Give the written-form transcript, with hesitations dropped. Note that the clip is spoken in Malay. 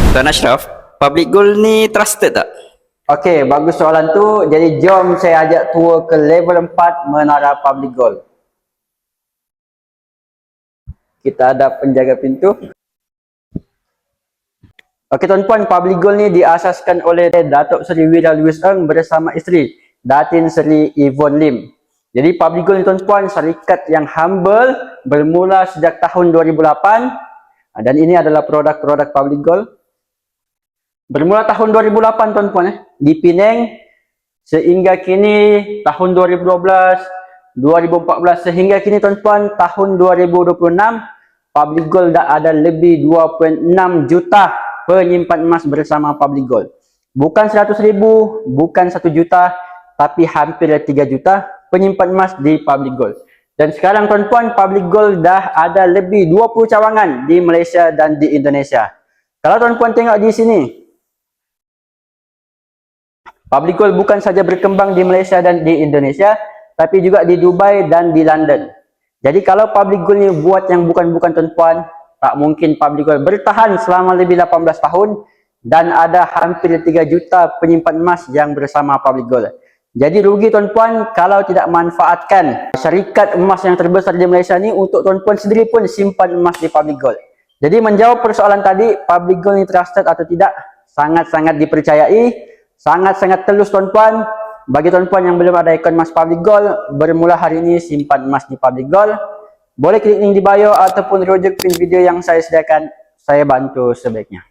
Tuan Ashraf, public gold ni trusted tak? Okey, bagus soalan tu. Jadi jom saya ajak tour ke level 4 Menara Public Gold. Kita ada penjaga pintu. Okey tuan-puan, Public Gold ni diasaskan oleh Datuk Seri Wira Louis Eng bersama isteri Datin Seri Yvonne Lim. Jadi Public Gold ni tuan-puan, syarikat yang humble, bermula sejak tahun 2008 dan ini adalah produk-produk Public Gold. Bermula tahun 2008 tuan-puan di Penang sehingga kini tahun 2012, 2014 sehingga kini tuan-puan tahun 2026 Public Gold dah ada lebih 2.6 juta penyimpan emas bersama Public Gold. Bukan 100,000, bukan 1 juta, tapi hampir 3 juta penyimpan emas di Public Gold. Dan sekarang tuan-puan, Public Gold dah ada lebih 20 cawangan di Malaysia dan di Indonesia. Kalau tuan-puan tengok di sini, Public Gold bukan saja berkembang di Malaysia dan di Indonesia, tapi juga di Dubai dan di London. Jadi kalau Public Gold ni buat yang bukan-bukan tuan-puan, tak mungkin Public Gold bertahan selama lebih 18 tahun dan ada hampir 3 juta penyimpan emas yang bersama Public Gold. Jadi rugi tuan-puan kalau tidak manfaatkan syarikat emas yang terbesar di Malaysia ni untuk tuan-puan sendiri pun simpan emas di Public Gold. Jadi menjawab persoalan tadi, Public Gold ni trusted atau tidak, sangat-sangat dipercayai. Sangat-sangat telus tuan-puan. Bagi tuan-puan yang belum ada akaun emas Public Gold, bermula hari ini simpan emas di Public Gold. Boleh klik link di bio ataupun rujuk pin video yang saya sediakan. Saya bantu sebaiknya.